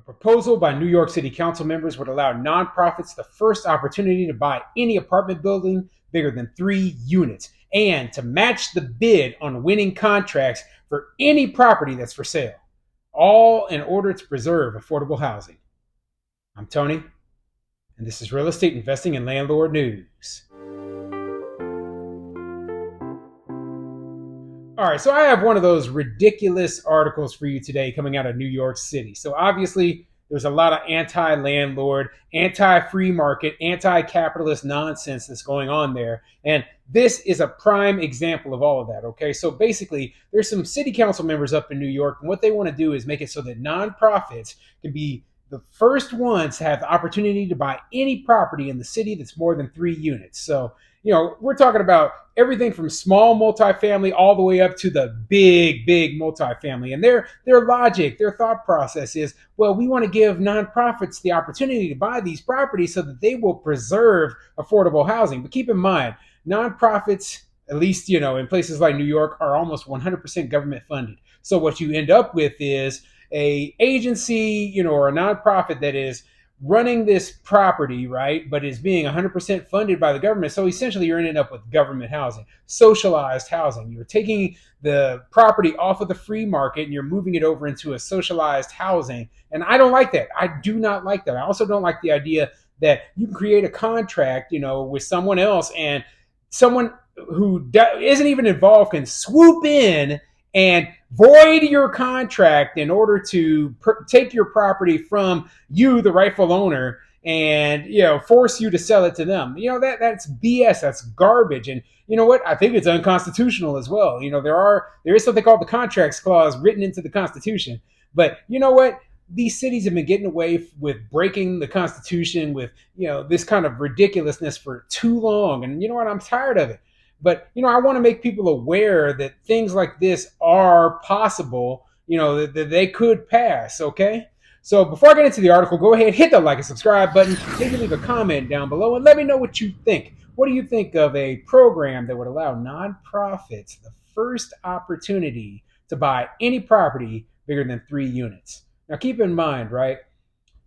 A proposal by New York City Council members would allow nonprofits the first opportunity to buy any apartment building bigger than 3 units and to match the bid on winning contracts for any property that's for sale, all in order to preserve affordable housing. I'm Tony, and this is Real Estate Investing and Landlord News. All right, so I have one of those ridiculous articles for you today coming out of New York City. So obviously, there's a lot of anti-landlord, anti-free market, anti-capitalist nonsense that's going on there. And this is a prime example of all of that, okay? So basically, there's some city council members up in New York, and what they want to do is make it so that nonprofits can be the first ones to have the opportunity to buy any property in the city that's more than 3 units. So we're talking about everything from small multifamily all the way up to the big multifamily. And their logic, their thought process is, well, we want to give nonprofits the opportunity to buy these properties so that they will preserve affordable housing. But keep in mind, nonprofits, at least, in places like New York, are almost 100% government funded. So what you end up with is a agency, or a nonprofit that is running this property, right, but is being 100% funded by the government. So essentially, you're ending up with government housing, socialized housing. You're taking the property off of the free market and you're moving it over into a socialized housing. And I don't like that. I do not like that. I also don't like the idea that you can create a contract, with someone else, and someone who isn't even involved can swoop in and void your contract in order to take your property from you, the rightful owner, and force you to sell it to them. That's BS. That's garbage. And you know what? I think it's unconstitutional as well. There is something called the contracts clause written into the Constitution. But you know what? These cities have been getting away with breaking the Constitution with this kind of ridiculousness for too long. And you know what? I'm tired of it. But I want to make people aware that things like this are possible, that they could pass, okay? So before I get into the article, go ahead, hit the like and subscribe button, maybe leave a comment down below, and let me know what you think. What do you think of a program that would allow nonprofits the first opportunity to buy any property bigger than 3 units? Now keep in mind, right?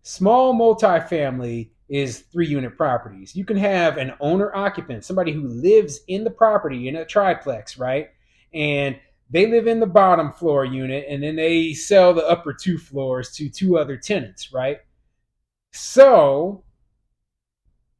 Small multifamily is 3 unit properties. You can have an owner occupant, somebody who lives in the property in a triplex, right? And they live in the bottom floor unit and then they sell the upper 2 floors to 2 other tenants, right? So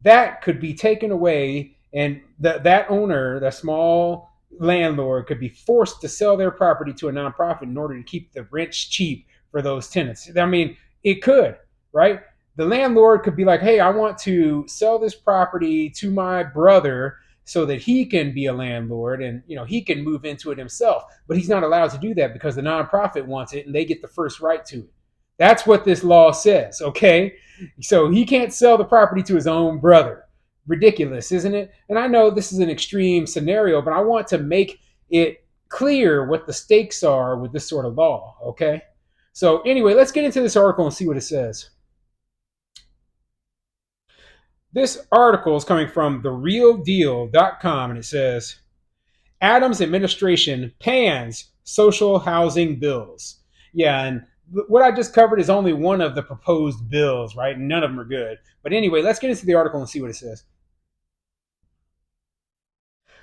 that could be taken away, and that owner, the small landlord, could be forced to sell their property to a nonprofit in order to keep the rents cheap for those tenants. I mean, it could, right? The landlord could be like, hey, I want to sell this property to my brother so that he can be a landlord and he can move into it himself. But he's not allowed to do that because the nonprofit wants it and they get the first right to it. That's what this law says, okay? So he can't sell the property to his own brother. Ridiculous, isn't it? And I know this is an extreme scenario, but I want to make it clear what the stakes are with this sort of law, okay? So anyway, let's get into this article and see what it says. This article is coming from therealdeal.com, and it says, Adams administration pans social housing bills. Yeah, and what I just covered is only one of the proposed bills, right? None of them are good. But anyway, let's get into the article and see what it says.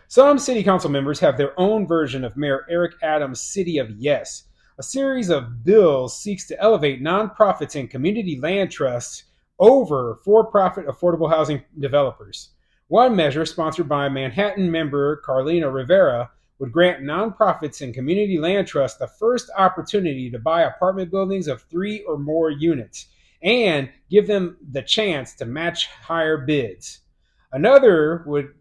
Some city council members have their own version of Mayor Eric Adams' City of Yes. A series of bills seeks to elevate nonprofits and community land trusts over for-profit affordable housing developers. One measure, sponsored by Manhattan member Carlina Rivera, would grant nonprofits and community land trusts the first opportunity to buy apartment buildings of 3 or more units and give them the chance to match higher bids. Another would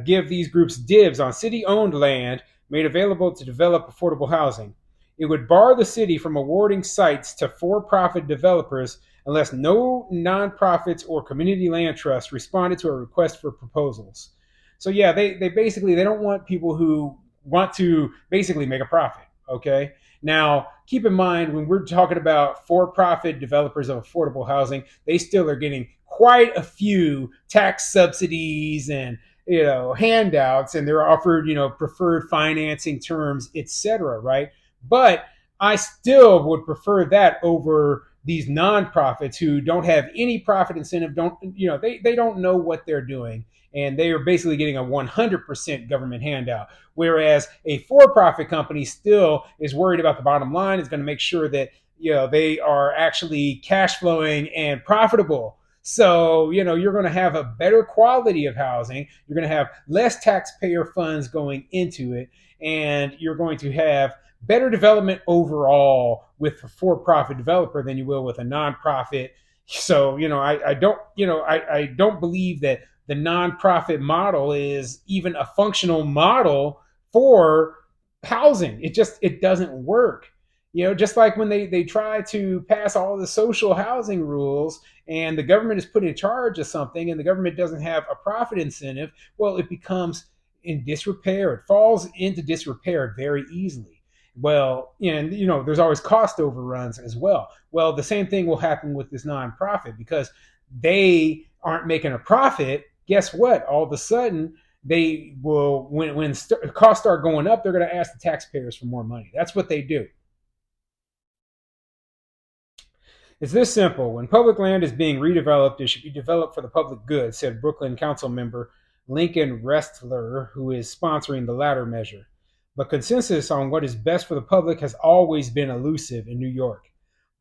give these groups dibs on city-owned land made available to develop affordable housing. It would bar the city from awarding sites to for-profit developers unless no nonprofits or community land trusts responded to a request for proposals. So yeah, they basically, they don't want people who want to basically make a profit, okay? Now, keep in mind, when we're talking about for-profit developers of affordable housing, they still are getting quite a few tax subsidies and handouts, and they're offered preferred financing terms, etc., right? But I still would prefer that over these nonprofits who don't have any profit incentive, don't, they don't know what they're doing, and they are basically getting a 100% government handout. Whereas a for-profit company still is worried about the bottom line, is going to make sure that they are actually cash flowing and profitable. So, you're going to have a better quality of housing. You're going to have less taxpayer funds going into it, and you're going to have better development overall with a for-profit developer than you will with a nonprofit. So, I don't believe that the nonprofit model is even a functional model for housing. It doesn't work. Just like when they try to pass all the social housing rules, and the government is put in charge of something, and the government doesn't have a profit incentive, well, it becomes in disrepair. It falls into disrepair very easily. Well, and there's always cost overruns as well. Well, the same thing will happen with this nonprofit, because they aren't making a profit. Guess what? All of a sudden, they will, when costs start going up, they're going to ask the taxpayers for more money. That's what they do. It's this simple. When public land is being redeveloped, it should be developed for the public good, said Brooklyn Council member Lincoln Restler, who is sponsoring the latter measure. But consensus on what is best for the public has always been elusive in New York.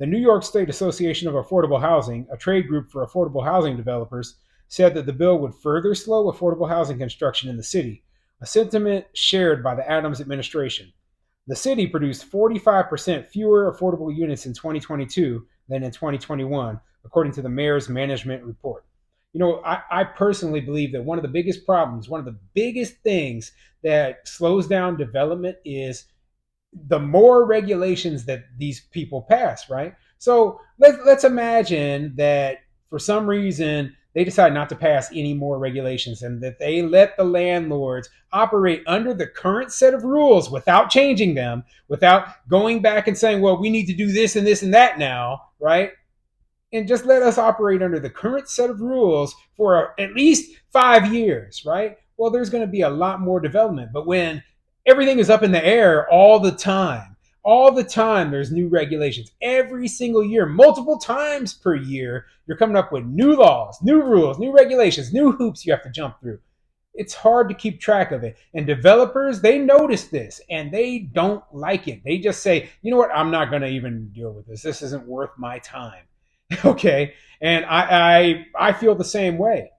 The New York State Association of Affordable Housing, a trade group for affordable housing developers, said that the bill would further slow affordable housing construction in the city, a sentiment shared by the Adams administration. The city produced 45% fewer affordable units in 2022 than in 2021, according to the mayor's management report. I personally believe that one of the biggest problems, one of the biggest things that slows down development is the more regulations that these people pass, right? So let's imagine that for some reason they decide not to pass any more regulations, and that they let the landlords operate under the current set of rules without changing them, without going back and saying, well, we need to do this and this and that now, right? And just let us operate under the current set of rules for at least 5 years, right? Well, there's going to be a lot more development. But when everything is up in the air all the time, there's new regulations. Every single year, multiple times per year, you're coming up with new laws, new rules, new regulations, new hoops you have to jump through. It's hard to keep track of it. And developers, they notice this and they don't like it. They just say, you know what, I'm not going to even deal with this. This isn't worth my time. Okay. And I feel the same way.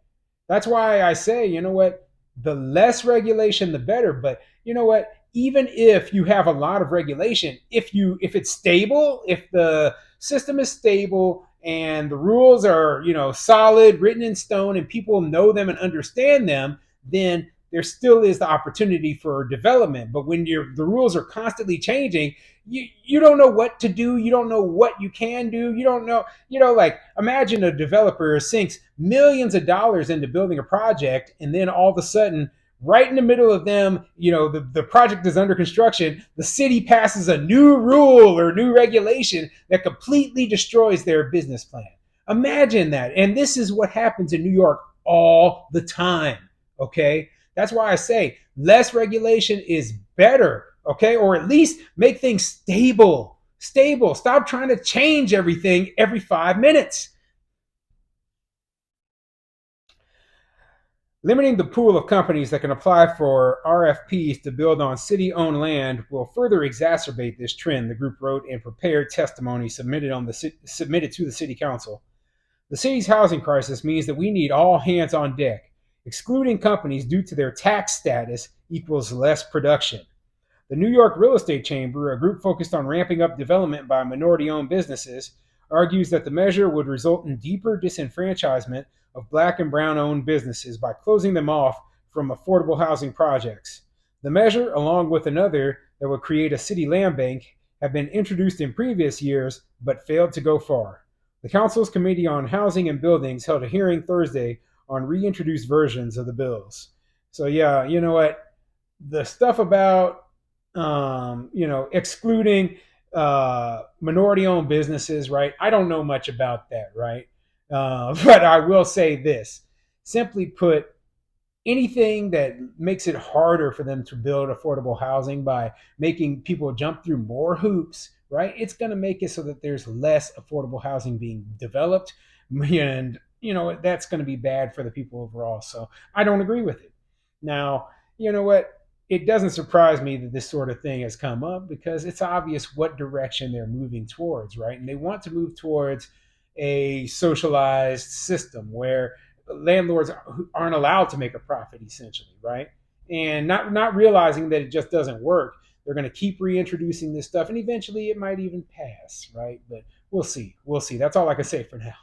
That's why I say, you know what, the less regulation, the better. But you know what, even if you have a lot of regulation, if it's stable, if the system is stable and the rules are, solid, written in stone, and people know them and understand them, then there still is the opportunity for development. But when the rules are constantly changing, you don't know what to do. You don't know what you can do. You don't know, like imagine a developer sinks millions of dollars into building a project, and then all of a sudden, right in the middle of them, the project is under construction, the city passes a new rule or new regulation that completely destroys their business plan. Imagine that. And this is what happens in New York all the time. Okay. That's why I say less regulation is better. Okay. Or at least make things stable. Stop trying to change everything every 5 minutes. Limiting the pool of companies that can apply for RFPs to build on city-owned land will further exacerbate this trend, the group wrote in prepared testimony submitted to the city council. The city's housing crisis means that we need all hands on deck. Excluding companies due to their tax status equals less production. The New York Real Estate Chamber, a group focused on ramping up development by minority-owned businesses, argues that the measure would result in deeper disenfranchisement of Black and Brown-owned businesses by closing them off from affordable housing projects. The measure, along with another that would create a city land bank, have been introduced in previous years but failed to go far. The Council's Committee on Housing and Buildings held a hearing Thursday on reintroduced versions of the bills. So yeah, you know what? The stuff about excluding minority-owned businesses, right? I don't know much about that, right? But I will say this: simply put, anything that makes it harder for them to build affordable housing by making people jump through more hoops, right? It's going to make it so that there's less affordable housing being developed, and that's going to be bad for the people overall. So I don't agree with it. Now, you know what? It doesn't surprise me that this sort of thing has come up because it's obvious what direction they're moving towards, right? And they want to move towards a socialized system where landlords aren't allowed to make a profit, essentially, right? And not realizing that it just doesn't work. They're going to keep reintroducing this stuff, and eventually it might even pass, right? But we'll see. We'll see. That's all I can say for now.